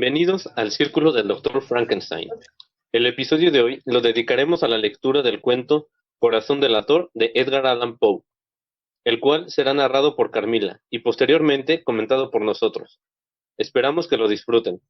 Bienvenidos al Círculo del Doctor Frankenstein. El episodio de hoy lo dedicaremos a la lectura del cuento Corazón delator de Edgar Allan Poe, el cual será narrado por Carmila y posteriormente comentado por nosotros. Esperamos que lo disfruten.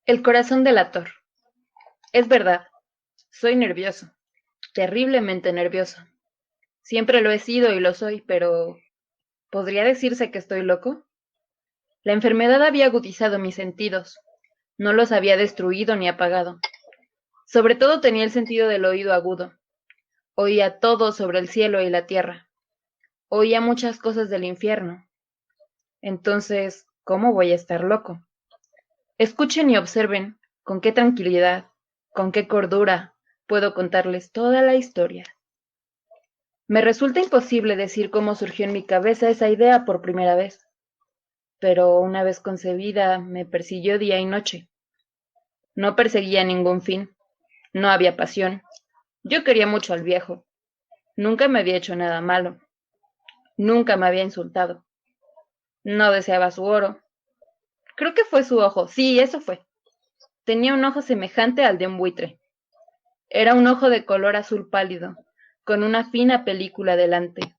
El corazón delator. Es verdad, soy nervioso, terriblemente nervioso. Siempre lo he sido y lo soy, pero ¿podría decirse que estoy loco? La enfermedad había agudizado mis sentidos, no los había destruido ni apagado. Sobre todo tenía el sentido del oído agudo. Oía todo sobre el cielo y la tierra. Oía muchas cosas del infierno. Entonces, ¿cómo voy a estar loco? Escuchen y observen con qué tranquilidad, con qué cordura puedo contarles toda la historia. Me resulta imposible decir cómo surgió en mi cabeza esa idea por primera vez, pero una vez concebida me persiguió día y noche. No perseguía ningún fin, no había pasión. Yo quería mucho al viejo. Nunca me había hecho nada malo, nunca me había insultado. No deseaba su oro. Creo que fue su ojo, sí, eso fue. Tenía un ojo semejante al de un buitre. Era un ojo de color azul pálido, con una fina película delante.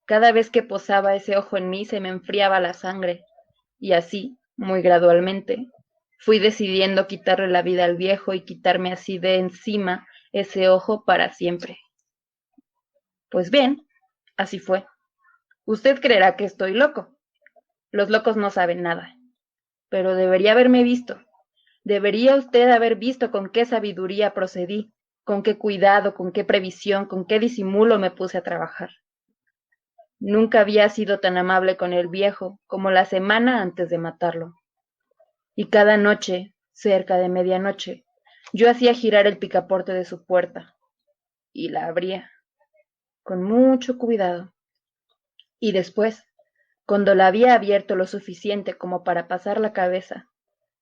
Cada vez que posaba ese ojo en mí se me enfriaba la sangre, y así, muy gradualmente, fui decidiendo quitarle la vida al viejo y quitarme así de encima ese ojo para siempre. Pues bien, así fue. Usted creerá que estoy loco. Los locos no saben nada. Pero debería haberme visto. Debería usted haber visto con qué sabiduría procedí, con qué cuidado, con qué previsión, con qué disimulo me puse a trabajar. Nunca había sido tan amable con el viejo como la semana antes de matarlo. Y cada noche, cerca de medianoche, yo hacía girar el picaporte de su puerta y la abría, con mucho cuidado. Y después, cuando la había abierto lo suficiente como para pasar la cabeza,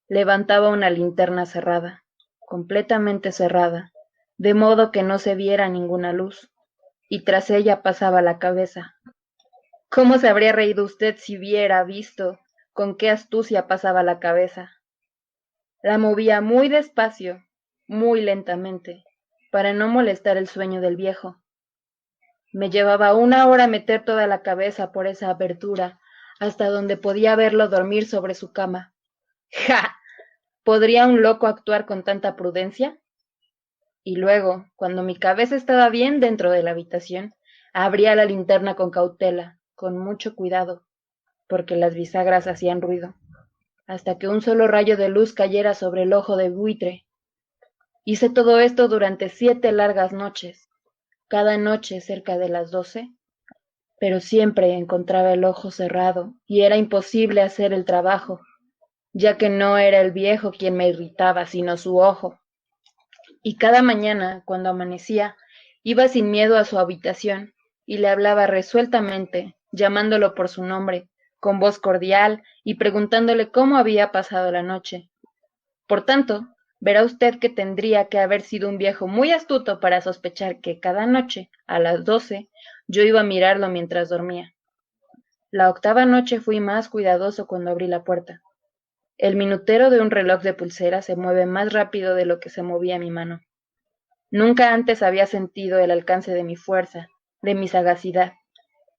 levantaba una linterna cerrada, completamente cerrada, de modo que no se viera ninguna luz, y tras ella pasaba la cabeza. ¿Cómo se habría reído usted si hubiera visto con qué astucia pasaba la cabeza? La movía muy despacio, muy lentamente, para no molestar el sueño del viejo. Me llevaba 1 hora meter toda la cabeza por esa abertura, hasta donde podía verlo dormir sobre su cama. ¡Ja! ¿Podría un loco actuar con tanta prudencia? Y luego, cuando mi cabeza estaba bien dentro de la habitación, abría la linterna con cautela, con mucho cuidado, porque las bisagras hacían ruido, hasta que un solo rayo de luz cayera sobre el ojo de buitre. Hice todo esto durante 7 largas noches, cada noche cerca de las 12, pero siempre encontraba el ojo cerrado y era imposible hacer el trabajo, ya que no era el viejo quien me irritaba, sino su ojo. Y cada mañana, cuando amanecía, iba sin miedo a su habitación y le hablaba resueltamente, llamándolo por su nombre, con voz cordial y preguntándole cómo había pasado la noche. Por tanto, verá usted que tendría que haber sido un viejo muy astuto para sospechar que cada noche, a las 12, yo iba a mirarlo mientras dormía. La octava noche fui más cuidadoso cuando abrí la puerta. El minutero de un reloj de pulsera se mueve más rápido de lo que se movía mi mano. Nunca antes había sentido el alcance de mi fuerza, de mi sagacidad.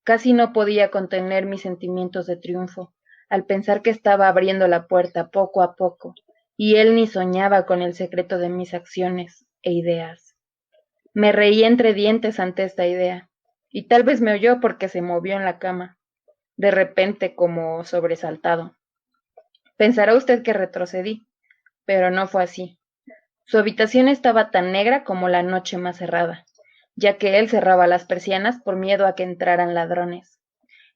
Casi no podía contener mis sentimientos de triunfo, al pensar que estaba abriendo la puerta poco a poco, y él ni soñaba con el secreto de mis acciones e ideas. Me reí entre dientes ante esta idea, y tal vez me oyó porque se movió en la cama, de repente como sobresaltado. Pensará usted que retrocedí, pero no fue así. Su habitación estaba tan negra como la noche más cerrada. ya que él cerraba las persianas por miedo a que entraran ladrones.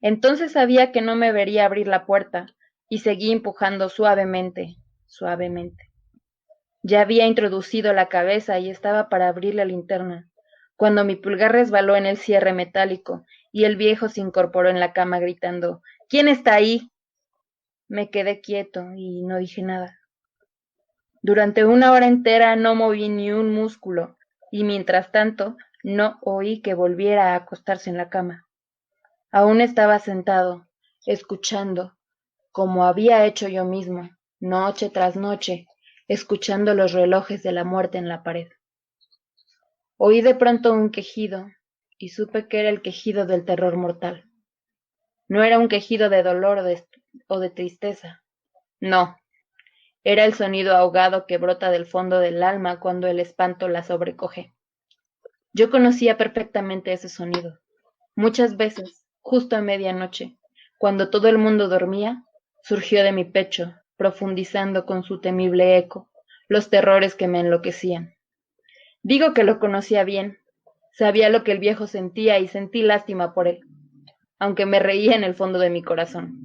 Entonces sabía que no me vería abrir la puerta, y seguí empujando suavemente, suavemente. Ya había introducido la cabeza y estaba para abrir la linterna, cuando mi pulgar resbaló en el cierre metálico y el viejo se incorporó en la cama gritando: ¿Quién está ahí? Me quedé quieto y no dije nada. Durante una hora entera no moví ni un músculo, y mientras tanto no oí que volviera a acostarse en la cama. Aún estaba sentado, escuchando, como había hecho yo mismo, noche tras noche, escuchando los relojes de la muerte en la pared. Oí de pronto un quejido, y supe que era el quejido del terror mortal. No era un quejido de dolor o de tristeza. No, era el sonido ahogado que brota del fondo del alma cuando el espanto la sobrecoge. Yo conocía perfectamente ese sonido. Muchas veces, justo a medianoche, cuando todo el mundo dormía, surgió de mi pecho, profundizando con su temible eco los terrores que me enloquecían. Digo que lo conocía bien. Sabía lo que el viejo sentía y sentí lástima por él, aunque me reía en el fondo de mi corazón.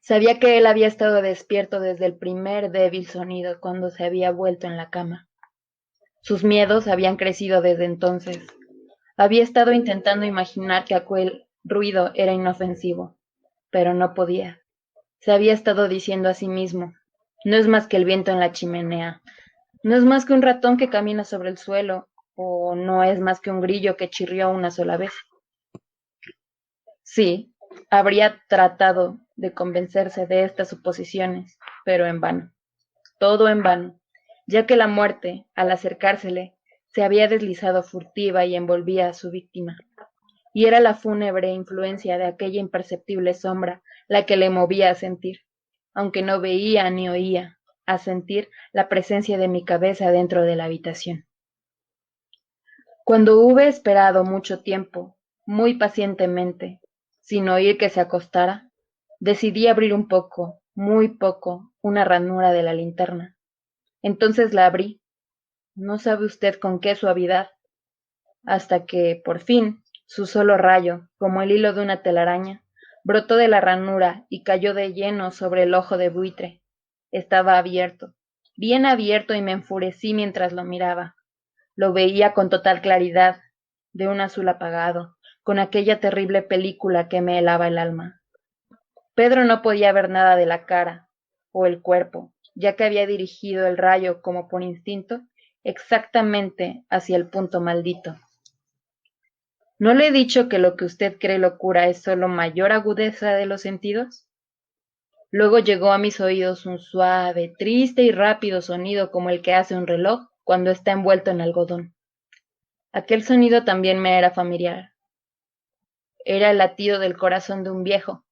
Sabía que él había estado despierto desde el primer débil sonido cuando se había vuelto en la cama. Sus miedos habían crecido desde entonces. Había estado intentando imaginar que aquel ruido era inofensivo, pero no podía. Se había estado diciendo a sí mismo: no es más que el viento en la chimenea, no es más que un ratón que camina sobre el suelo, o no es más que un grillo que chirrió una sola vez. Sí, habría tratado de convencerse de estas suposiciones, pero en vano. Todo en vano, ya que la muerte, al acercársele, se había deslizado furtiva y envolvía a su víctima, y era la fúnebre influencia de aquella imperceptible sombra la que le movía a sentir, aunque no veía ni oía, a sentir la presencia de mi cabeza dentro de la habitación. Cuando hube esperado mucho tiempo, muy pacientemente, sin oír que se acostara, decidí abrir un poco, muy poco, una ranura de la linterna. Entonces la abrí, no sabe usted con qué suavidad, hasta que, por fin, su solo rayo, como el hilo de una telaraña, brotó de la ranura y cayó de lleno sobre el ojo de buitre. Estaba abierto, bien abierto, y me enfurecí mientras lo miraba. Lo veía con total claridad, de un azul apagado, con aquella terrible película que me helaba el alma. Pedro no podía ver nada de la cara o el cuerpo, ya que había dirigido el rayo, como por instinto, exactamente hacia el punto maldito. ¿No le he dicho que lo que usted cree locura es solo mayor agudeza de los sentidos? Luego llegó a mis oídos un suave, triste y rápido sonido como el que hace un reloj cuando está envuelto en algodón. Aquel sonido también me era familiar. Era el latido del corazón de un viejo.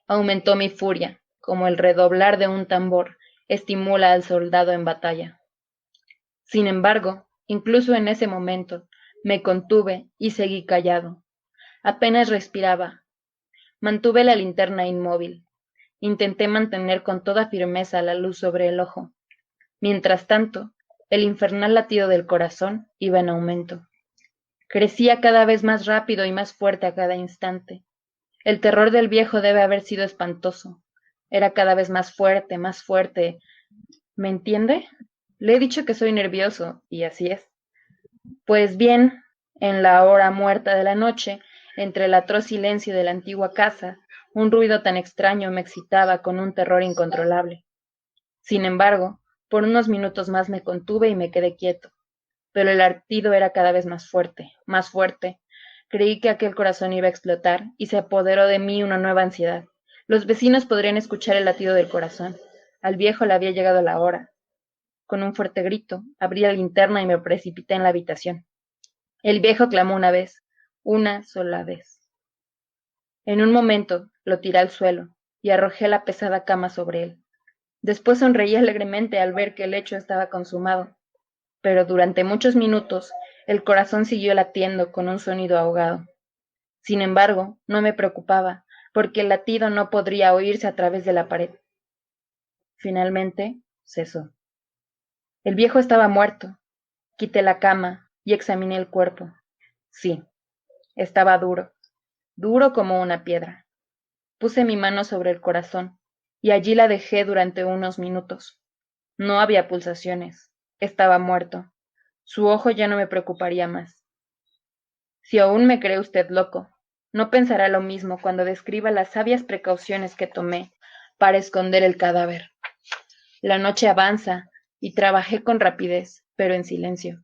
Aumentó mi furia, como el redoblar de un tambor estimula al soldado en batalla. Sin embargo, incluso en ese momento, me contuve y seguí callado. Apenas respiraba. Mantuve la linterna inmóvil. Intenté mantener con toda firmeza la luz sobre el ojo. Mientras tanto, el infernal latido del corazón iba en aumento. Crecía cada vez más rápido y más fuerte a cada instante. El terror del viejo debe haber sido espantoso. Era cada vez más fuerte, más fuerte. ¿Me entiende? Le he dicho que soy nervioso, y así es. Pues bien, en la hora muerta de la noche, entre el atroz silencio de la antigua casa, un ruido tan extraño me excitaba con un terror incontrolable. Sin embargo, por unos minutos más me contuve y me quedé quieto, pero el latido era cada vez más fuerte, más fuerte. Creí que aquel corazón iba a explotar y se apoderó de mí una nueva ansiedad. Los vecinos podrían escuchar el latido del corazón. Al viejo le había llegado la hora. Con un fuerte grito, abrí la linterna y me precipité en la habitación. El viejo clamó una sola vez. En un momento lo tiré al suelo y arrojé la pesada cama sobre él. Después sonreí alegremente al ver que el hecho estaba consumado, pero durante muchos minutos el corazón siguió latiendo con un sonido ahogado. Sin embargo, no me preocupaba, porque el latido no podría oírse a través de la pared. Finalmente, cesó. El viejo estaba muerto. Quité la cama, y examiné el cuerpo. Sí, estaba duro, duro como una piedra. Puse mi mano sobre el corazón y allí la dejé durante unos minutos. No había pulsaciones. Estaba muerto. Su ojo ya no me preocuparía más. Si aún me cree usted loco, no pensará lo mismo cuando describa las sabias precauciones que tomé para esconder el cadáver. La noche avanza y trabajé con rapidez, pero en silencio.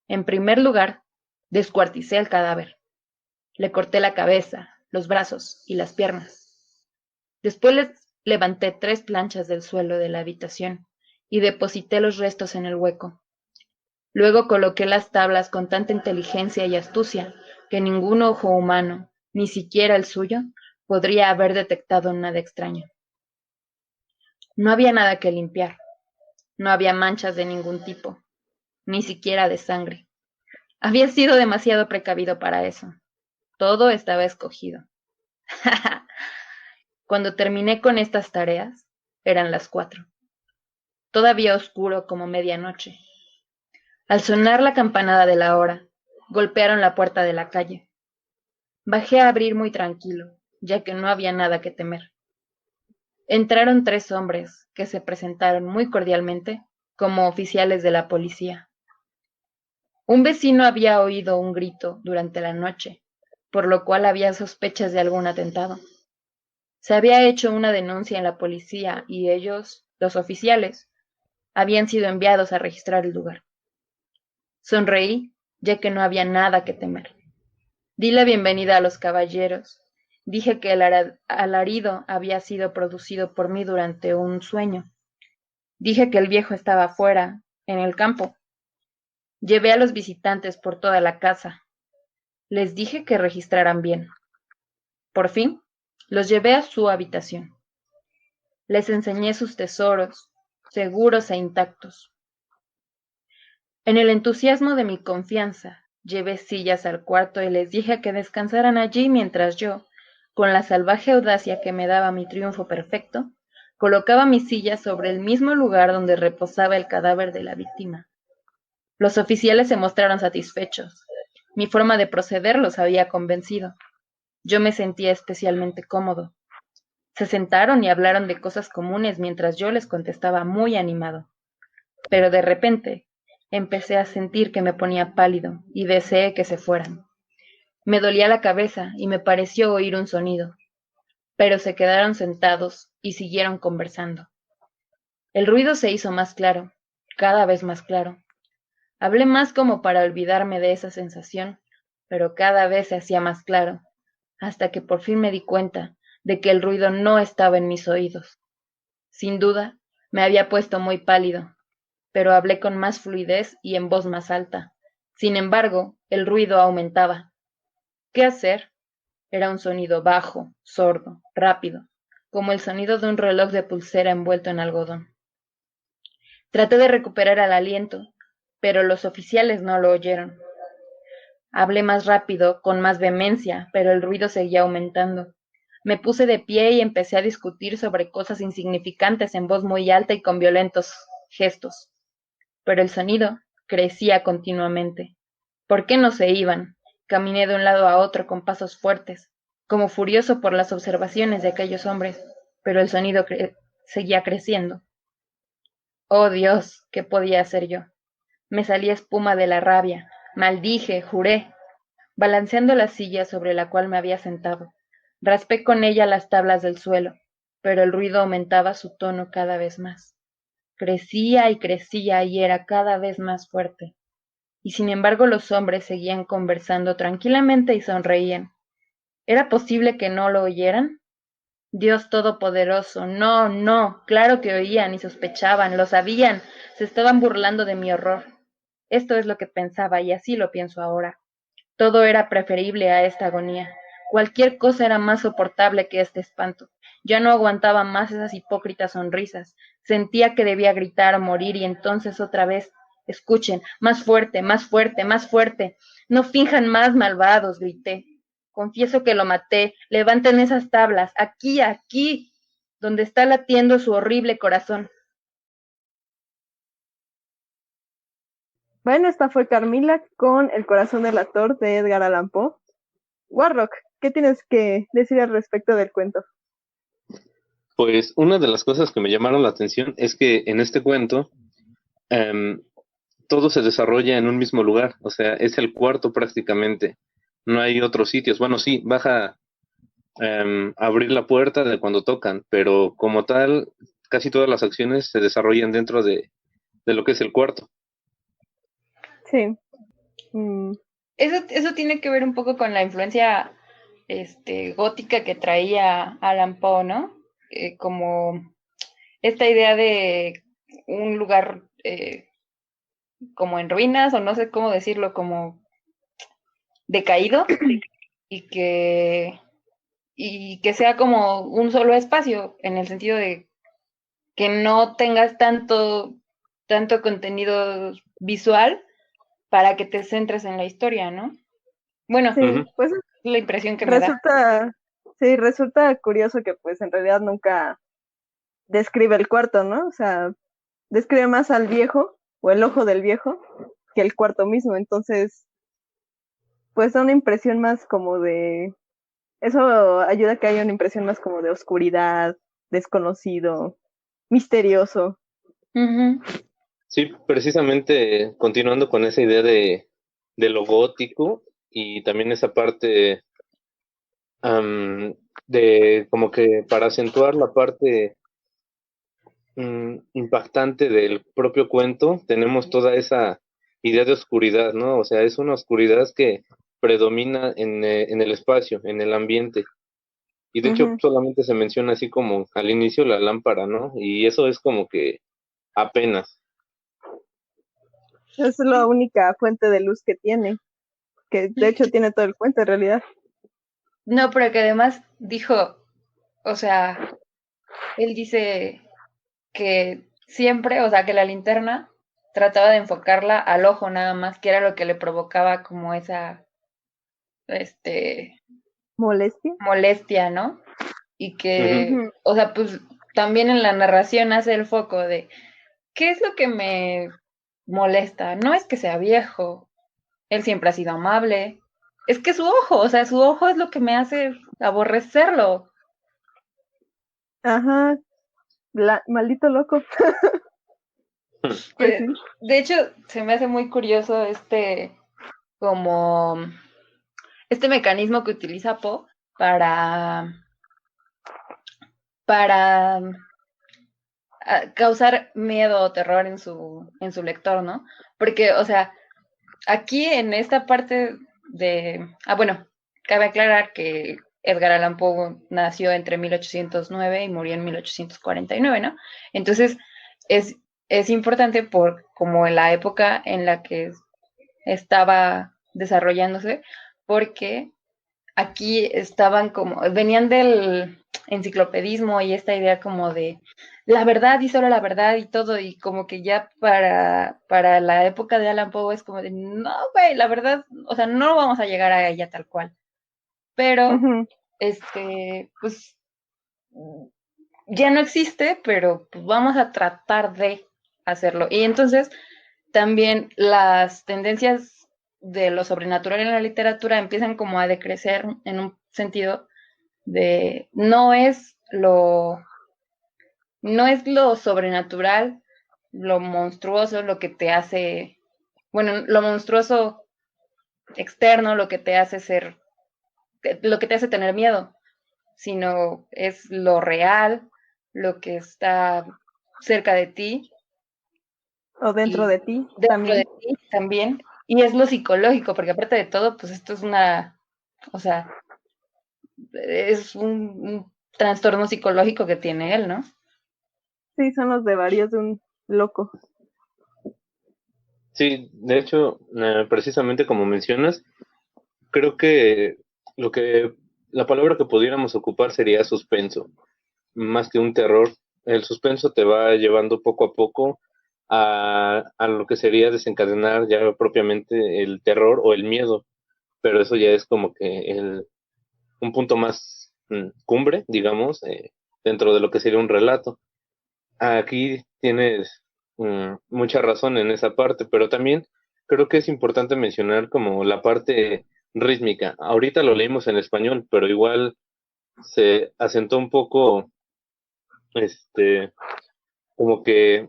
En primer lugar, descuarticé el cadáver. Le corté la cabeza, los brazos y las piernas. Después levanté 3 planchas del suelo de la habitación y deposité los restos en el hueco. Luego coloqué las tablas con tanta inteligencia y astucia que ningún ojo humano, ni siquiera el suyo, podría haber detectado nada extraño. No había nada que limpiar, no había manchas de ningún tipo, ni siquiera de sangre. Había sido demasiado precavido para eso. Todo estaba escogido. Cuando terminé con estas tareas, eran las 4. Todavía oscuro como medianoche. Al sonar la campanada de la hora, golpearon la puerta de la calle. Bajé a abrir muy tranquilo, ya que no había nada que temer. Entraron 3 hombres, que se presentaron muy cordialmente como oficiales de la policía. Un vecino había oído un grito durante la noche, por lo cual había sospechas de algún atentado. Se había hecho una denuncia en la policía y ellos, los oficiales, habían sido enviados a registrar el lugar. Sonreí, ya que no había nada que temer. Di la bienvenida a los caballeros. Dije que el alarido había sido producido por mí durante un sueño. Dije que el viejo estaba fuera, en el campo. Llevé a los visitantes por toda la casa. Les dije que registraran bien. Por fin, los llevé a su habitación. Les enseñé sus tesoros, seguros e intactos. En el entusiasmo de mi confianza, llevé sillas al cuarto y les dije que descansaran allí mientras yo, con la salvaje audacia que me daba mi triunfo perfecto, colocaba mi silla sobre el mismo lugar donde reposaba el cadáver de la víctima. Los oficiales se mostraron satisfechos. Mi forma de proceder los había convencido. Yo me sentía especialmente cómodo. Se sentaron y hablaron de cosas comunes mientras yo les contestaba muy animado. Pero de repente empecé a sentir que me ponía pálido y deseé que se fueran. Me dolía la cabeza y me pareció oír un sonido, pero se quedaron sentados y siguieron conversando. El ruido se hizo más claro, cada vez más claro. Hablé más como para olvidarme de esa sensación, pero cada vez se hacía más claro, hasta que por fin me di cuenta de que el ruido no estaba en mis oídos. Sin duda, me había puesto muy pálido, pero hablé con más fluidez y en voz más alta. Sin embargo, el ruido aumentaba. ¿Qué hacer? Era un sonido bajo, sordo, rápido, como el sonido de un reloj de pulsera envuelto en algodón. Traté de recuperar el aliento, pero los oficiales no lo oyeron. Hablé más rápido, con más vehemencia, pero el ruido seguía aumentando. Me puse de pie y empecé a discutir sobre cosas insignificantes en voz muy alta y con violentos gestos. Pero el sonido crecía continuamente. ¿Por qué no se iban? Caminé de un lado a otro con pasos fuertes, como furioso por las observaciones de aquellos hombres, pero el sonido seguía creciendo. Oh Dios, ¿qué podía hacer yo? Me salía espuma de la rabia, maldije, juré, balanceando la silla sobre la cual me había sentado. Raspé con ella las tablas del suelo, pero el ruido aumentaba su tono cada vez más. Crecía y era cada vez más fuerte. Y sin embargo los hombres seguían conversando tranquilamente y sonreían. ¿Era posible que no lo oyeran? Dios Todopoderoso, no, no, claro que oían y sospechaban, lo sabían, se estaban burlando de mi horror. Esto es lo que pensaba y así lo pienso ahora. Todo era preferible a esta agonía. Cualquier cosa era más soportable que este espanto. Ya no aguantaba más esas hipócritas sonrisas. Sentía que debía gritar o morir y entonces otra vez. Escuchen, más fuerte, más fuerte, más fuerte. No finjan más, malvados, grité. Confieso que lo maté. Levanten esas tablas. Aquí, aquí, donde está latiendo su horrible corazón. Bueno, esta fue Carmila con El corazón del actor de Edgar Allan Poe. Warrock, ¿qué tienes que decir al respecto del cuento? Pues una de las cosas que me llamaron la atención es que en este cuento em, todo se desarrolla en un mismo lugar, o sea, es el cuarto prácticamente. No hay otros sitios. Bueno, sí, baja abrir la puerta de cuando tocan, pero como tal, casi todas las acciones se desarrollan dentro de lo que es el cuarto. Sí. Mm, Eso tiene que ver un poco con la influencia gótica que traía Allan Poe, ¿no? Como esta idea de un lugar como en ruinas, o no sé cómo decirlo, como decaído, y que sea como un solo espacio, en el sentido de que no tengas tanto contenido visual para que te centres en la historia, ¿no? Bueno, sí, Ujú. pues la impresión que me da. resulta curioso que pues en realidad nunca describe el cuarto, ¿no? O sea, describe más al viejo o el ojo del viejo que el cuarto mismo. Entonces, pues da una impresión más como de... Eso ayuda a que haya una impresión más como de oscuridad, desconocido, misterioso. Ujú. Sí, precisamente continuando con esa idea de lo gótico y también esa parte am, de como que para acentuar la parte impactante del propio cuento, tenemos toda esa idea de oscuridad, ¿no? O sea, es una oscuridad que predomina en el espacio, en el ambiente. Y de hecho Ujú. solamente se menciona así como al inicio la lámpara, ¿no? Y eso es como que apenas. Es la única fuente de luz que tiene, que de hecho tiene todo el cuento en realidad. No, pero que además dijo, o sea, él dice que siempre, o sea, que la linterna trataba de enfocarla al ojo nada más, que era lo que le provocaba como esa, este, ¿Molestia? molestia, ¿no? Y que, Ujú. o sea, pues también en la narración hace el foco de, ¿qué es lo que me molesta? No es que sea viejo, él siempre ha sido amable, es que su ojo, o sea, su ojo es lo que me hace aborrecerlo. Ajá, maldito loco. Pues Que, sí. de hecho, se me hace muy curioso como, este mecanismo que utiliza Poe para, para causar miedo o terror en su lector, ¿no? Porque, o sea, aquí en esta parte bueno, cabe aclarar que Edgar Allan Poe nació entre 1809 y murió en 1849, ¿no? Entonces, es, es importante por como en la época en la que estaba desarrollándose, porque aquí estaban como, venían del enciclopedismo y esta idea como de la verdad y solo la verdad y todo, y como que ya para la época de Alan Poe es como de, no, güey, la verdad, o sea, no vamos a llegar a ella tal cual. Pero, Ujú. pues ya no existe, pero pues vamos a tratar de hacerlo. Y entonces también las tendencias de lo sobrenatural en la literatura empiezan como a decrecer en un sentido de no es lo sobrenatural, lo monstruoso, lo que te hace, bueno, lo monstruoso externo, lo que te hace tener miedo, sino es lo real, lo que está cerca de ti O dentro y de ti dentro de también. ti también. Y es lo psicológico, porque aparte de todo, pues esto o sea, es un trastorno psicológico que tiene él, ¿no? Sí, son los de varios de un loco. Sí, de hecho, precisamente como mencionas, creo que lo que la palabra que pudiéramos ocupar sería suspenso, más que un terror. El suspenso te va llevando poco a poco a lo que sería desencadenar ya propiamente el terror o el miedo, pero eso ya es como que un punto más cumbre, digamos, dentro de lo que sería un relato. Aquí tienes mucha razón en esa parte, pero también creo que es importante mencionar como la parte rítmica. Ahorita lo leímos en español, pero igual se asentó un poco, este, como que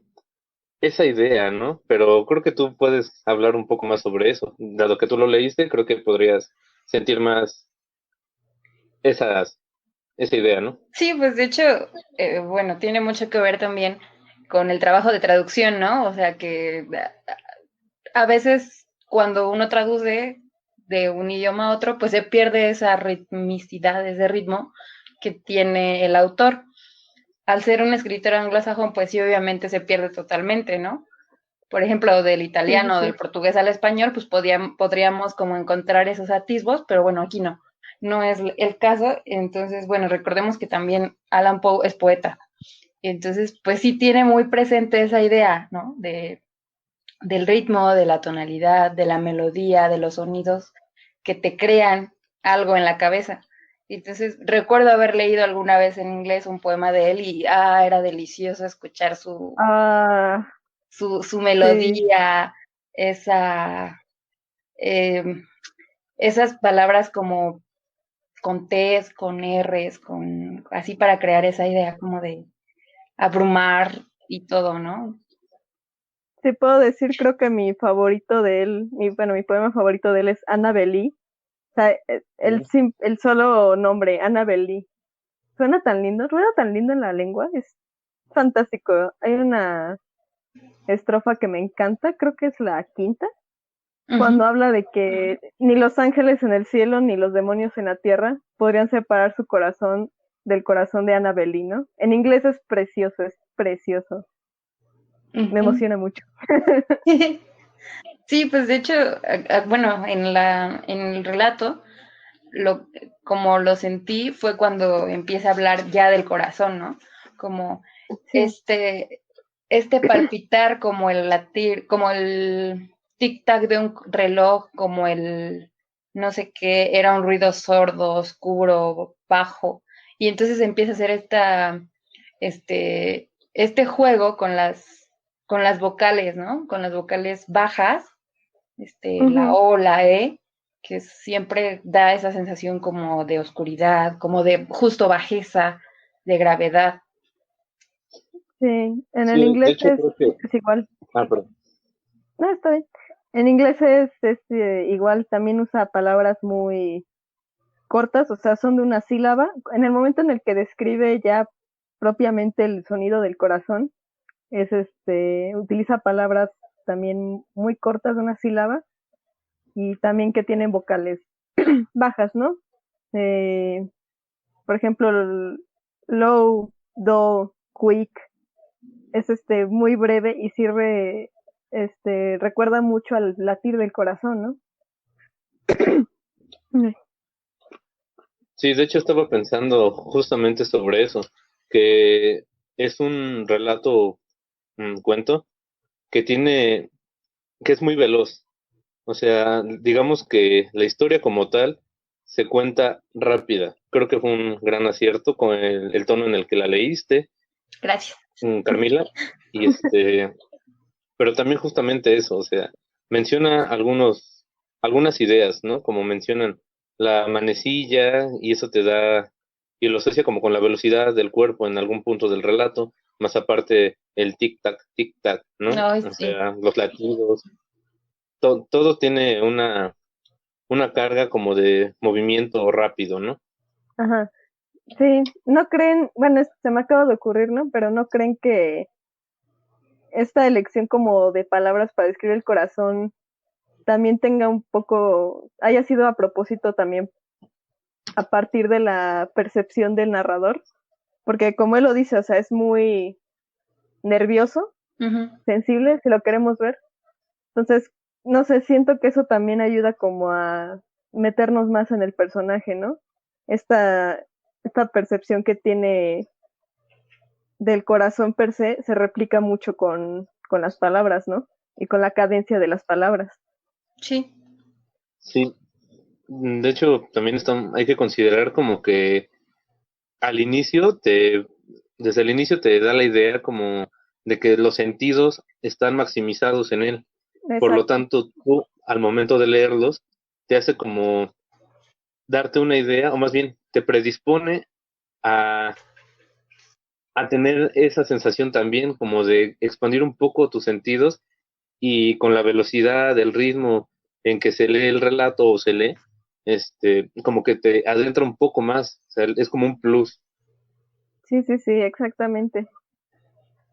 esa idea, ¿no? Pero creo que tú puedes hablar un poco más sobre eso. Dado que tú lo leíste, creo que podrías sentir más esas, esa idea, ¿no? Sí, pues de hecho, bueno, tiene mucho que ver también con el trabajo de traducción, ¿no? O sea que a veces cuando uno traduce de un idioma a otro, pues se pierde esa ritmicidad, ese ritmo que tiene el autor. Al ser un escritor anglosajón, pues sí, obviamente se pierde totalmente, ¿no? Por ejemplo, del Sí, sí, italiano o del sí. portugués al español, pues podríamos como encontrar esos atisbos, pero bueno, aquí no, no es el caso. Entonces, bueno, recordemos que también Alan Poe es poeta. Entonces, pues sí tiene muy presente esa idea, ¿no? Del ritmo, de la tonalidad, de la melodía, de los sonidos que te crean algo en la cabeza. Entonces, recuerdo haber leído alguna vez en inglés un poema de él y era delicioso escuchar Ah, su sí, melodía, esa, eh, esas palabras como con T's, con R's, con, así para crear esa idea como de abrumar y todo, ¿no? sí puedo decir, creo que mi favorito de él, bueno, mi poema favorito de él es Annabel Lee. O sea, el solo nombre, Annabel Lee. Suena tan lindo en la lengua, es fantástico. Hay una estrofa que me encanta, creo que es la quinta, Uh -huh. cuando habla de que ni los ángeles en el cielo ni los demonios en la tierra podrían separar su corazón del corazón de Annabel Lee, ¿no? En inglés es precioso, es precioso. Uh Me -huh. emociona mucho. Sí, pues de hecho, bueno, en el relato, lo, como lo sentí fue cuando empieza a hablar ya del corazón, ¿no? Como Sí. este, este palpitar, como el latir, como el tic-tac de un reloj, como el no sé qué, era un ruido sordo, oscuro, bajo. Y entonces empieza a hacer este juego con las vocales, ¿no? Con las vocales bajas, la Ujú. O, la E, que siempre da esa sensación como de oscuridad, como de justo bajeza, de gravedad. Sí, en el Sí, de inglés hecho creo que... es igual. Perdón. No, está bien. En inglés es igual, también usa palabras muy cortas, o sea, son de una sílaba. En el momento en el que describe ya propiamente el sonido del corazón, utiliza palabras también muy cortas de una sílaba y también que tienen vocales bajas, ¿no? Eh, por ejemplo, el low, do, quick, es muy breve y sirve, recuerda mucho al latir del corazón, ¿no? Sí, de hecho estaba pensando justamente sobre eso, que es un relato, un cuento, que tiene, que es muy veloz. O sea, digamos que la historia como tal se cuenta rápida. Creo que fue un gran acierto con el tono en el que la leíste, Gracias. Carmila, y pero también justamente eso, o sea, menciona algunas ideas, ¿no? Como mencionan la manecilla, y eso te da, y lo asocia como con la velocidad del cuerpo en algún punto del relato, más aparte el tic tac, ¿no? Ay, O sí. sea, los latidos, todo tiene una carga como de movimiento rápido, ¿no? Ajá. Sí, no creen, bueno, se me acaba de ocurrir, ¿no? Pero no creen que esta elección como de palabras para describir el corazón también tenga un poco, haya sido a propósito también a partir de la percepción del narrador, porque como él lo dice, o sea, es muy nervioso, Uh -huh. sensible, si lo queremos ver. Entonces, no sé, siento que eso también ayuda como a meternos más en el personaje, ¿no? Esta, esta percepción que tiene del corazón per se replica mucho con las palabras, ¿no? Y con la cadencia de las palabras. Sí. Sí, de hecho también hay que considerar como que al inicio desde el inicio te da la idea como de que los sentidos están maximizados en él. Por lo Exacto. tanto, tú, al momento de leerlos, te hace como darte una idea, o más bien, te predispone a, a tener esa sensación también como de expandir un poco tus sentidos y con la velocidad, el ritmo en que se lee el relato o se lee, como que te adentra un poco más, o sea, es como un plus. Sí, sí, sí, exactamente.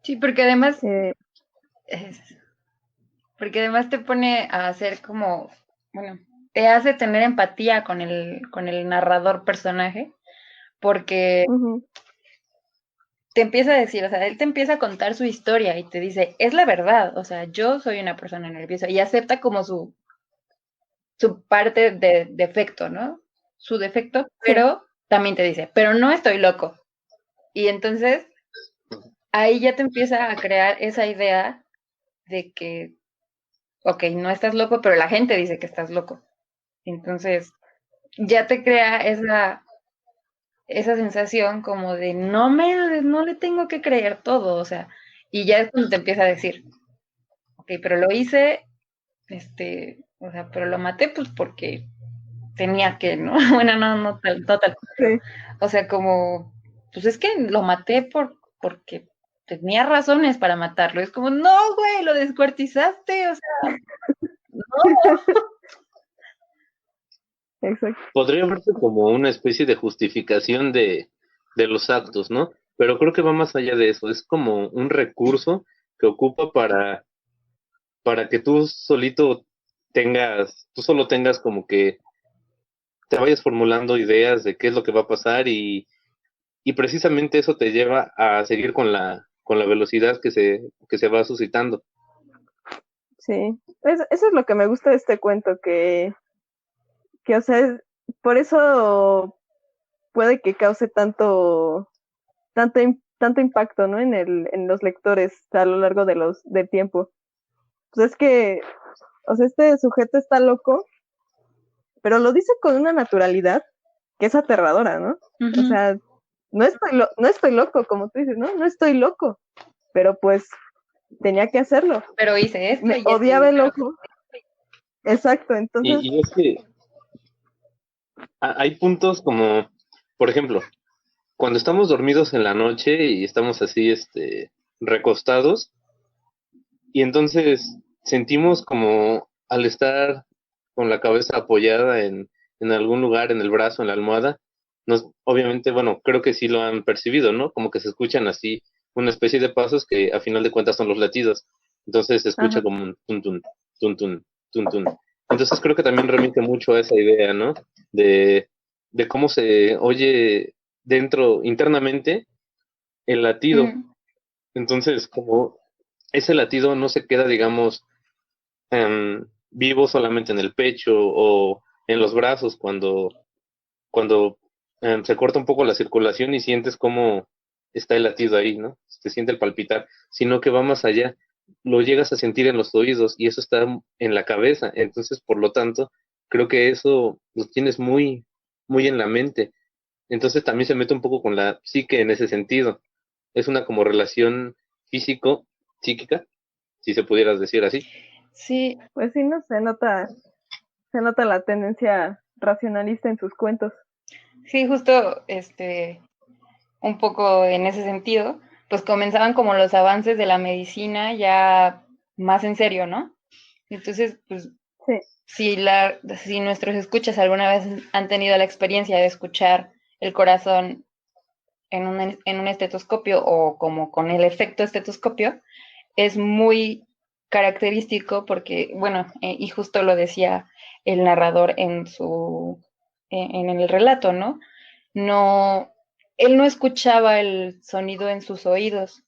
Sí, porque además, Eh, es- porque además te pone a hacer como, bueno, te hace tener empatía con el narrador personaje, porque ujú, te empieza a decir, o sea, él te empieza a contar su historia y te dice, es la verdad, o sea, yo soy una persona nerviosa y acepta como su parte de defecto, ¿no? Su defecto, sí, pero también te dice, pero no estoy loco. Y entonces ahí ya te empieza a crear esa idea de que, ok, no estás loco, pero la gente dice que estás loco. Entonces ya te crea esa sensación como de no le tengo que creer todo, o sea, y ya es cuando te empieza a decir, ok, pero lo hice, o sea, pero lo maté pues porque tenía que, ¿no? Bueno, no tal. sí. O sea, como, pues es que lo maté porque tenía razones para matarlo. Es como, no, güey, lo descuartizaste, o sea, no. Exacto. Podría verse como una especie de justificación de los actos, ¿no? Pero creo que va más allá de eso, es como un recurso que ocupa para que tú solito tú solo tengas como que te vayas formulando ideas de qué es lo que va a pasar y precisamente eso te lleva a seguir con la velocidad que se va suscitando. Sí. Eso es lo que me gusta de este cuento, o sea, por eso puede que cause tanto impacto, ¿no? En los lectores a lo largo del tiempo. Pues es que, o sea, este sujeto está loco, pero lo dice con una naturalidad que es aterradora, ¿no? O Ujú. sea, no estoy loco, como tú dices, ¿no? No estoy loco, pero pues tenía que hacerlo. Pero hice esto Me y esto. odiaba el ojo. Exacto, entonces, Y es que hay puntos como, por ejemplo, cuando estamos dormidos en la noche y estamos así, recostados, y entonces sentimos como al estar con la cabeza apoyada en algún lugar, en el brazo, en la almohada, obviamente, bueno, creo que sí lo han percibido, ¿no? Como que se escuchan así una especie de pasos que a final de cuentas son los latidos. Entonces se escucha ajá, como un tun tun, tun tun. Entonces creo que también remite mucho a esa idea, ¿no? De, de cómo se oye dentro, internamente, el latido. Ujú. Entonces, como ese latido no se queda, digamos, vivo solamente en el pecho o en los brazos cuando se corta un poco la circulación y sientes cómo está el latido ahí, ¿no? Se siente el palpitar, sino que va más allá. Lo llegas a sentir en los oídos y eso está en la cabeza. Entonces, por lo tanto, creo que eso lo tienes muy, muy en la mente. Entonces también se mete un poco con la psique en ese sentido. Es una como relación físico-psíquica, si se pudiera decir así. Sí, pues sí, no se nota la tendencia racionalista en sus cuentos. sí, justo, un poco en ese sentido, pues comenzaban como los avances de la medicina ya más en serio, ¿no? Entonces, pues Sí, si nuestros escuchas alguna vez han tenido la experiencia de escuchar el corazón en un estetoscopio o como con el efecto estetoscopio, es muy característico porque, bueno, y justo lo decía el narrador en el relato, ¿no? No, él no escuchaba el sonido en sus oídos,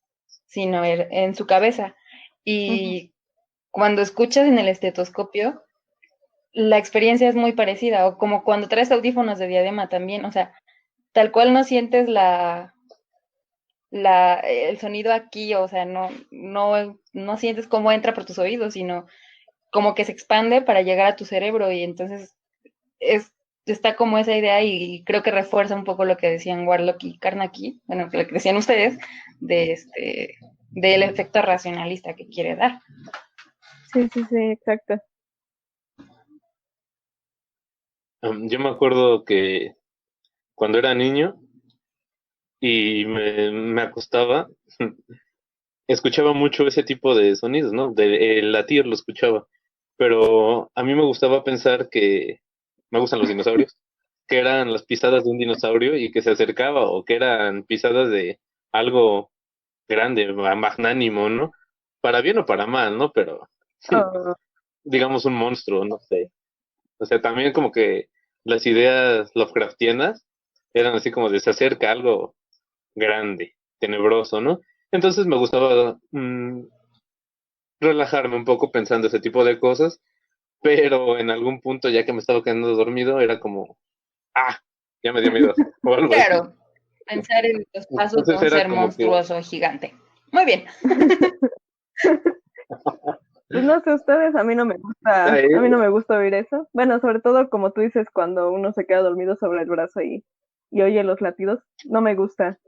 sino en su cabeza. ujú, Y cuando escuchas en el estetoscopio, la experiencia es muy parecida, o como cuando traes audífonos de diadema también, o sea, tal cual no sientes el sonido aquí, o sea, no sientes cómo entra por tus oídos, sino como que se expande para llegar a tu cerebro y entonces es, está como esa idea y creo que refuerza un poco lo que decían Warlock y Carnacki, bueno, lo que decían ustedes, del efecto racionalista que quiere dar. sí, exacto. Yo me acuerdo que cuando era niño y me acostaba, escuchaba mucho ese tipo de sonidos, ¿no? El latir lo escuchaba. Pero a mí me gustaba pensar que me gustan los dinosaurios, que eran las pisadas de un dinosaurio y que se acercaba, o que eran pisadas de algo grande, magnánimo, ¿no? Para bien o para mal, ¿no? Pero Oh, digamos un monstruo, no sé. O sea, también como que las ideas Lovecraftianas eran así como de se acerca algo grande, tenebroso, ¿no? Entonces me gustaba relajarme un poco pensando ese tipo de cosas, pero en algún punto ya que me estaba quedando dormido era como, ah, ya me dio miedo o algo así. Claro, pensar en los pasos de Entonces un era ser como que, monstruoso gigante. Muy bien. pues no sé ustedes, ay, a mí no me gusta oír eso. Bueno, sobre todo como tú dices, cuando uno se queda dormido sobre el brazo y oye los latidos, no me gusta.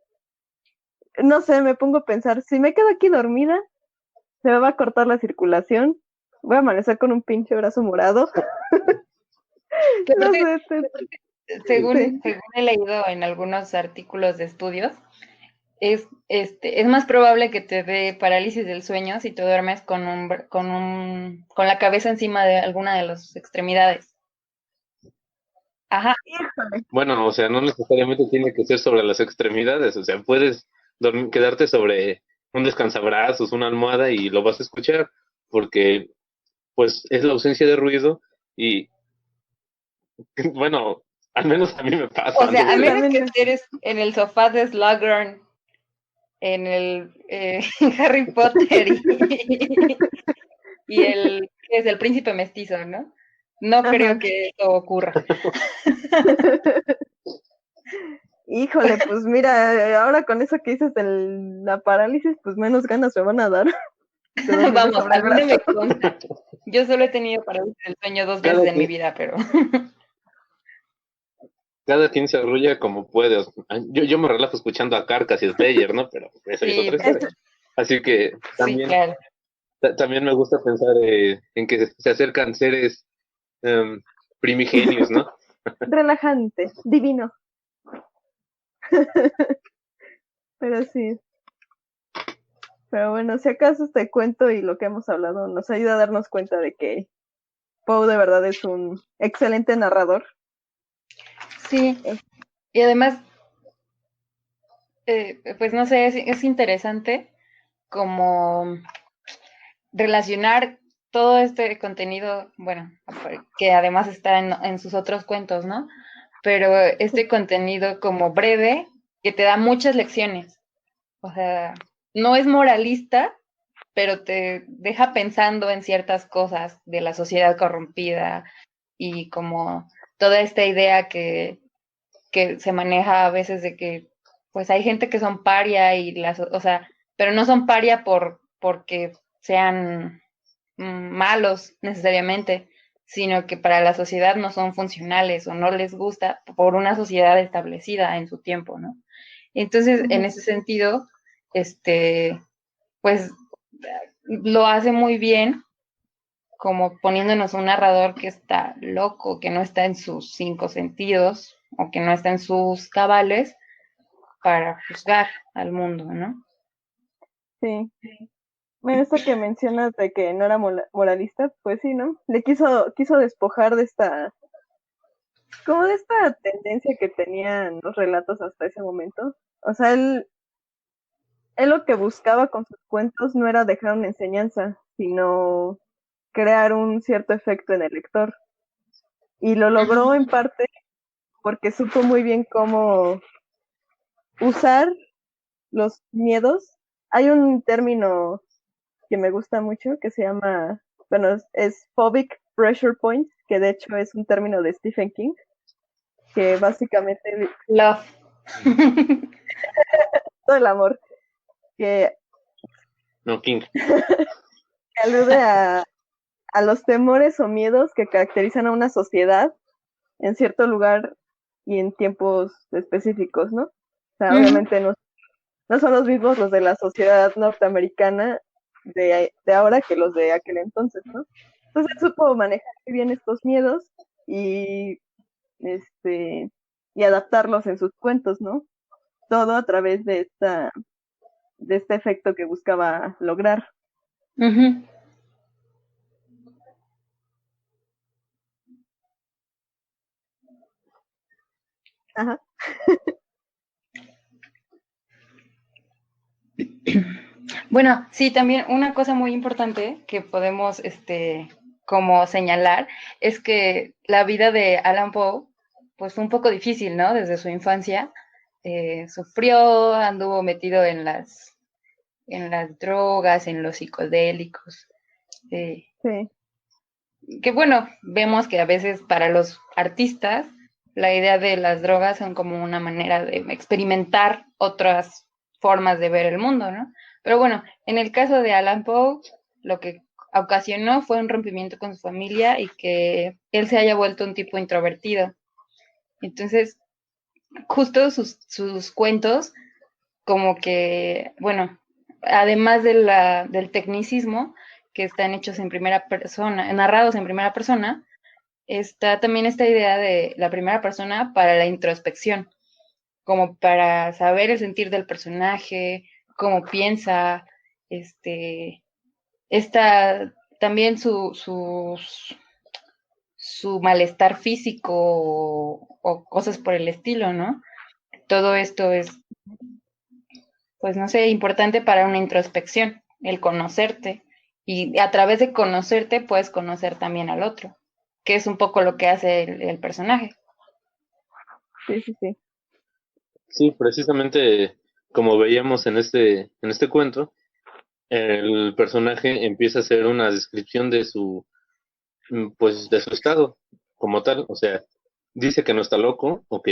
No sé, me pongo a pensar, si me quedo aquí dormida, se me va a cortar la circulación, voy a amanecer con un pinche brazo morado. Que No aparte, sé, sí. según he leído en algunos artículos de estudios, es más probable que te dé parálisis del sueño si te duermes con la cabeza encima de alguna de las extremidades. Ajá, Híjole. bueno, o sea, no necesariamente tiene que ser sobre las extremidades, o sea, puedes quedarte sobre un descansabrazos, una almohada y lo vas a escuchar, porque pues es la ausencia de ruido y bueno, al menos a mí me o pasa, sea, no a Sí, sé. menos que también. estés en el sofá de Slughorn, en el Harry Potter y es el príncipe mestizo, ¿no? No creo Ajá. que eso ocurra. Híjole, pues mira, ahora con eso que dices de la parálisis, pues menos ganas me van a dar de dormirme Vamos, sobre a el mí no brazo. me consta. Yo solo he tenido parálisis del sueño 2 veces Cada en mi quien, vida, pero cada quien se arrulla como puede. Yo me relajo escuchando a Carcass y Slayer, ¿no? Pero eso ya es sí, otra historia. Así que sí, claro. también me gusta pensar en que se acercan seres em, primigenios, ¿no? Relajante, divino, pero sí. Pero bueno, si acaso este cuento y lo que hemos hablado nos ayuda a darnos cuenta de que Poe de verdad es un excelente narrador. Sí, Eh, y además, pues no sé, es interesante como relacionar todo este contenido, bueno, que además está en sus otros cuentos, ¿no? Pero este contenido como breve, que te da muchas lecciones. O sea, no es moralista, pero te deja pensando en ciertas cosas de la sociedad corrompida y como toda esta idea que se maneja a veces de que pues hay gente que son paria o sea, pero no son paria porque sean malos necesariamente, sino que para la sociedad no son funcionales o no les gusta por una sociedad establecida en su tiempo, ¿no? Entonces, en ujú, ese sentido, pues lo hace muy bien, como poniéndonos un narrador que está loco, que no está en sus 5 sentidos o que no está en sus cabales para juzgar al mundo, ¿no? sí. Bueno, esto que mencionas de que no era moralista, pues sí, ¿no? Quiso despojar de como de esta tendencia que tenían los relatos hasta ese momento. O sea, él lo que buscaba con sus cuentos no era dejar una enseñanza, sino crear un cierto efecto en el lector. Y lo logró en parte porque supo muy bien cómo usar los miedos. Hay un término que me gusta mucho que se llama, bueno, es phobic pressure point, que de hecho es un término de Stephen King, que básicamente Love. todo el amor, que No, King. alude a los temores o miedos que caracterizan a una sociedad en cierto lugar y en tiempos específicos, ¿no? O sea, obviamente no son los mismos los de la sociedad norteamericana de ahora que los de aquel entonces, ¿no? Entonces supo manejar muy bien estos miedos y y adaptarlos en sus cuentos, ¿no? Todo a través de este efecto que buscaba lograr. Ujú. Ajá. Bueno, sí, también una cosa muy importante que podemos, como señalar, es que la vida de Alan Poe, pues fue un poco difícil, ¿no? Desde su infancia, sufrió, anduvo metido en las drogas, en los psicodélicos, eh, Sí, que bueno, vemos que a veces para los artistas la idea de las drogas son como una manera de experimentar otras formas de ver el mundo, ¿no? Pero bueno, en el caso de Alan Poe, lo que ocasionó fue un rompimiento con su familia y que él se haya vuelto un tipo introvertido. Entonces, justo sus cuentos, como que, bueno, además del tecnicismo, que están hechos en primera persona, narrados en primera persona, está también esta idea de la primera persona para la introspección, como para saber el sentir del personaje, cómo piensa, esta también su malestar físico o cosas por el estilo, ¿no? Todo esto es, pues no sé, importante para una introspección, el conocerte. Y a través de conocerte puedes conocer también al otro, que es un poco lo que hace el personaje. sí, sí, sí. Sí, precisamente como veíamos en este cuento, el personaje empieza a hacer una descripción de pues de su estado como tal. O sea, dice que no está loco, ok,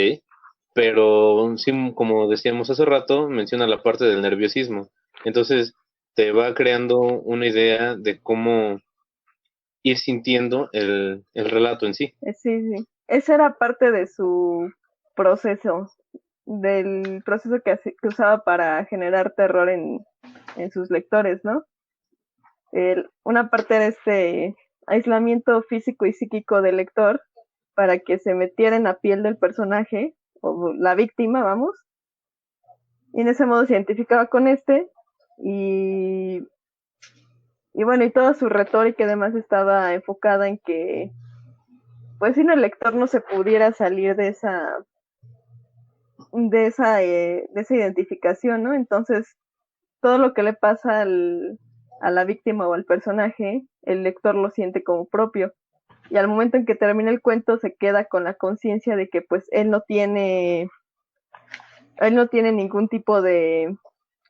pero sí, como decíamos hace rato, menciona la parte del nerviosismo. Entonces, te va creando una idea de cómo ir sintiendo el relato en sí. Sí, sí. Esa era parte de su proceso, del proceso que usaba para generar terror en sus lectores, ¿no? Una parte era este aislamiento físico y psíquico del lector para que se metiera en la piel del personaje, o la víctima, vamos, y en ese modo se identificaba con y, y bueno, y toda su retórica además estaba enfocada en que, pues si el lector no se pudiera salir de esa identificación, ¿no? Entonces, todo lo que le pasa a la víctima o al personaje, el lector lo siente como propio. Y al momento en que termina el cuento se queda con la conciencia de que pues él no tiene ningún tipo de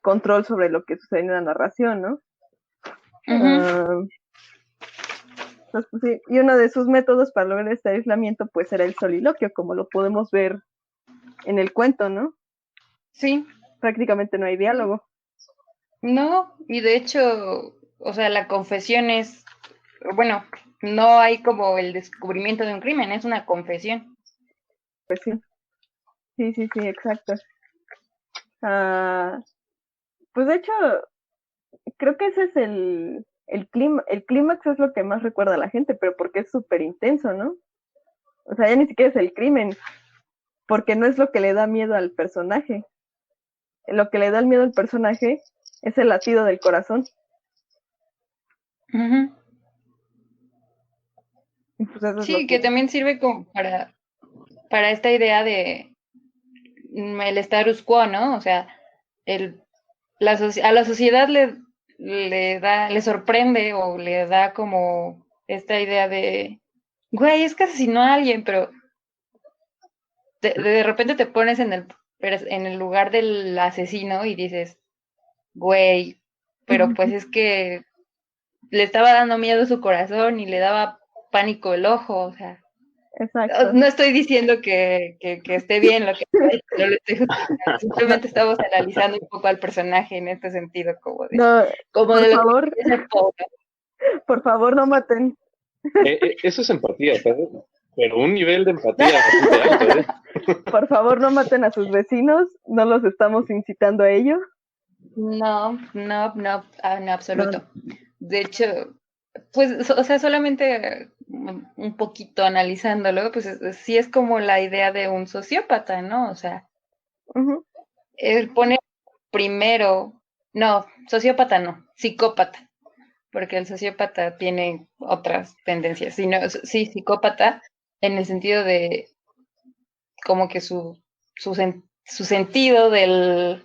control sobre lo que sucede en la narración, ¿no? Uh-huh. Pues, sí. Y uno de sus métodos para lograr este aislamiento pues era el soliloquio, como lo podemos ver en el cuento, ¿no? Sí. Prácticamente no hay diálogo. No, y de hecho, o sea, la confesión es, bueno, no hay como el descubrimiento de un crimen, es una confesión. Pues sí, sí, sí, sí, exacto. Pues de hecho, creo que ese es el clímax es lo que más recuerda a la gente, pero porque es súper intenso, ¿no? O sea, ya ni siquiera es el crimen, porque no es lo que le da miedo al personaje. Lo que le da el miedo al personaje es el latido del corazón. Uh-huh. Pues eso es lo Sí, que también sirve como para esta idea de el status quo, ¿no? O sea, a la sociedad le sorprende o le da como esta idea de, güey, es que asesinó a alguien, pero de repente te pones en el lugar del asesino y dices, güey, pero pues es que le estaba dando miedo su corazón y le daba pánico el ojo, o sea. Exacto. No estoy diciendo que esté bien lo que no lo estoy justificando, simplemente estamos analizando un poco al personaje en este sentido, No, como por de lo favor, que es pobre. por favor, no maten. Eso es empatía, ¿sabes? Pero un nivel de empatía bastante alto, ¿eh? Por favor, no maten a sus vecinos, no los estamos incitando a ello. No, en absoluto. De hecho, pues, o sea, solamente un poquito analizándolo, pues sí es como la idea de un sociópata, ¿no? O sea, Ujú. él pone primero, no, sociópata no, psicópata, porque el sociópata tiene otras tendencias, sí, psicópata en el sentido de como que su sentido de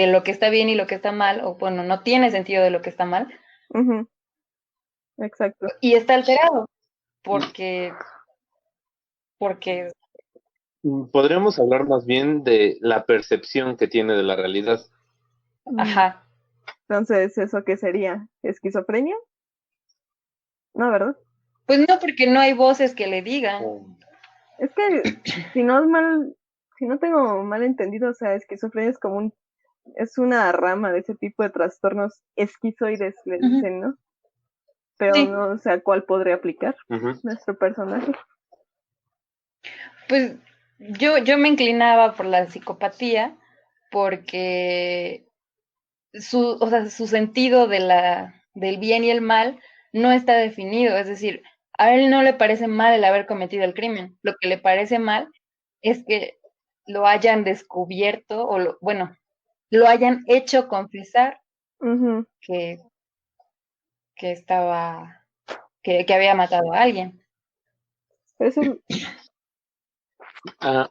lo que está bien y lo que está mal, o bueno, no tiene sentido de lo que está mal, Ujú. Exacto. y está alterado, porque, Podríamos hablar más bien de la percepción que tiene de la realidad. ajá, Entonces, ¿eso qué sería? ¿Esquizofrenia? No, ¿verdad? pues no, porque no hay voces que le digan. Es que si no es mal, si no tengo mal entendido, o sea, esquizofrenia es como es una rama de ese tipo de trastornos esquizoides, le Ujú. dicen, ¿no? Pero Sí, no sé a cuál podría aplicar Ujú. nuestro personaje. pues yo me inclinaba por la psicopatía porque o sea, su sentido del bien y el mal no está definido. Es decir, a él no le parece mal el haber cometido el crimen. Lo que le parece mal es que lo hayan descubierto bueno, lo hayan hecho confesar Ujú. que, que estaba, que había matado a alguien. Eso, Ah,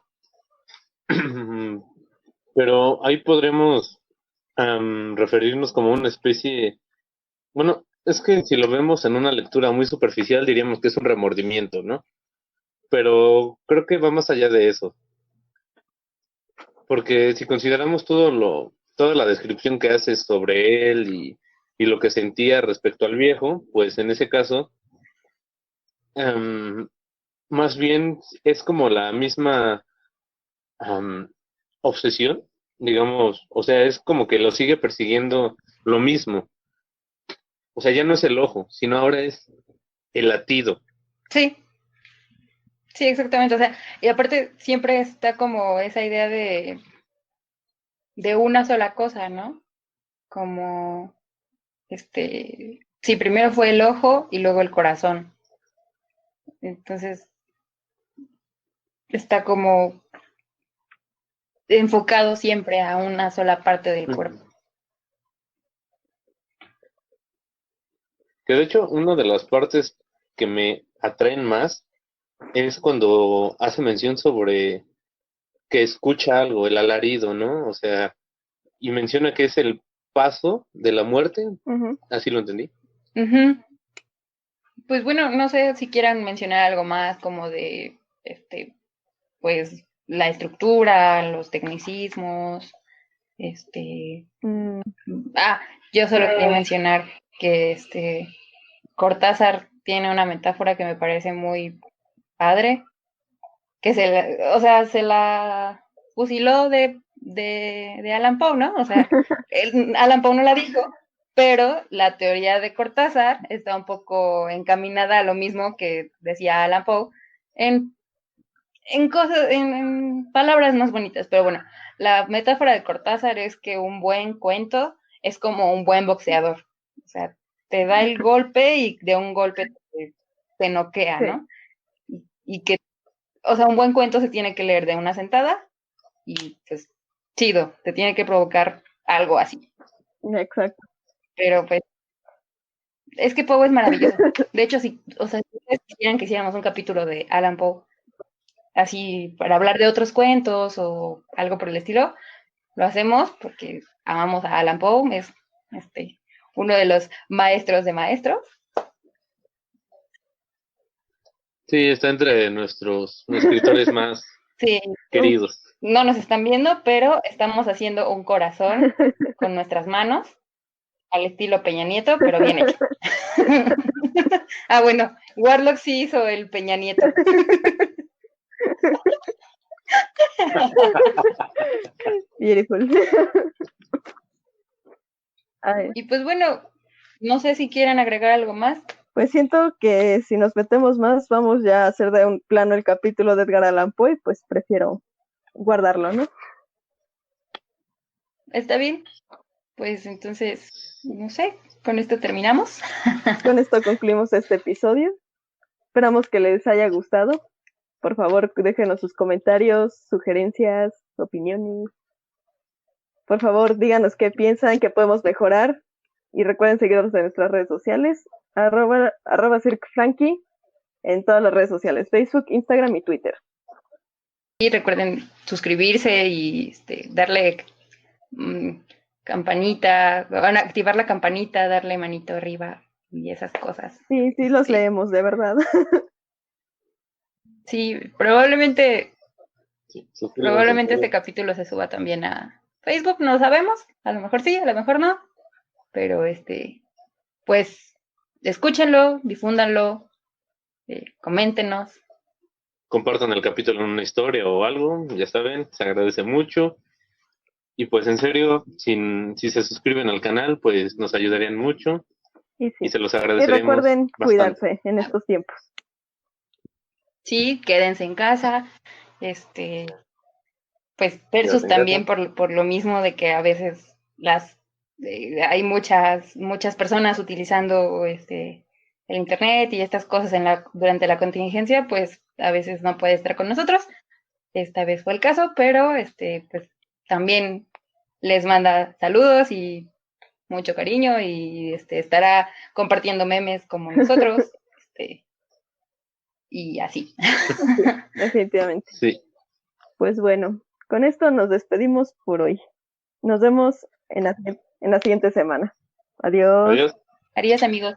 pero ahí podremos referirnos como una especie, bueno, es que si lo vemos en una lectura muy superficial diríamos que es un remordimiento, ¿no? Pero creo que va más allá de eso, porque si consideramos toda la descripción que hace sobre él y lo que sentía respecto al viejo, pues en ese caso, em, más bien es como la misma am, obsesión, digamos, o sea, es como que lo sigue persiguiendo lo mismo. O sea, ya no es el ojo, sino ahora es el latido. Sí, sí, exactamente. O sea, y aparte siempre está como esa idea de una sola cosa, ¿no? Como, sí, primero fue el ojo y luego el corazón. Entonces, está como enfocado siempre a una sola parte del cuerpo. Que de hecho, una de las partes que me atraen más es cuando hace mención sobre que escucha algo, el alarido, ¿no? O sea, y menciona que es el paso de la muerte, ujú. así lo entendí. Ujú. Pues bueno, no sé si quieran mencionar algo más como de, pues, la estructura, los tecnicismos, este, Mm, ah, yo solo quería mencionar que, Cortázar tiene una metáfora que me parece muy padre, que o sea, se la fusiló de Alan Poe, ¿no? O sea, Alan Poe no la dijo, pero la teoría de Cortázar está un poco encaminada a lo mismo que decía Alan Poe en, en cosas, en palabras más bonitas, pero bueno, la metáfora de Cortázar es que un buen cuento es como un buen boxeador, o sea, te da el golpe y de un golpe te noquea, sí, ¿no? Y que, o sea, un buen cuento se tiene que leer de una sentada y pues chido, te tiene que provocar algo así. exacto. Pero pues es que Poe es maravilloso. De hecho, si, o sea, si ustedes quisieran que hiciéramos un capítulo de Alan Poe, así para hablar de otros cuentos o algo por el estilo, lo hacemos porque amamos a Alan Poe, es este uno de los maestros de maestros. Sí, está entre nuestros escritores más Sí, queridos. no nos están viendo, pero estamos haciendo un corazón con nuestras manos al estilo Peña Nieto, pero bien hecho. Ah, bueno, Warlock sí hizo el Peña Nieto. Beautiful. Ay, Y pues bueno, no sé si quieren agregar algo más. pues siento que si nos metemos más, vamos ya a hacer de un plano el capítulo de Edgar Allan Poe, y pues prefiero guardarlo, ¿no? ¿Está bien? pues entonces, no sé, con esto terminamos. Con esto concluimos este episodio. Esperamos que les haya gustado. Por favor, déjenos sus comentarios, sugerencias, opiniones. Por favor, díganos qué piensan, qué podemos mejorar. Y recuerden seguirnos en nuestras redes sociales, @circfrankie, en todas las redes sociales, Facebook, Instagram y Twitter. Y recuerden suscribirse y darle campanita, van a activar la campanita, darle manito arriba y esas cosas. Sí, los leemos, de verdad. Sí, probablemente Suscríbanse. este capítulo se suba también a Facebook, no sabemos, a lo mejor sí, a lo mejor no, pero pues escúchenlo, difúndanlo, coméntenos. Compartan el capítulo en una historia o algo, ya saben, se agradece mucho. Y pues en serio, si se suscriben al canal, pues nos ayudarían mucho Y y se los Y agradeceríamos recuerden bastante. cuidarse en estos tiempos. Sí, quédense en casa, pues versus Quédense en también casa. por lo mismo de que a veces hay muchas personas utilizando el internet y estas cosas durante la contingencia, pues a veces no puede estar con nosotros. Esta vez fue el caso, pero pues también les manda saludos y mucho cariño y estará compartiendo memes como nosotros, y así. Sí, definitivamente. Sí. Pues bueno, con esto nos despedimos por hoy. Nos vemos en la siguiente semana. Adiós. Adiós. Adiós, amigos.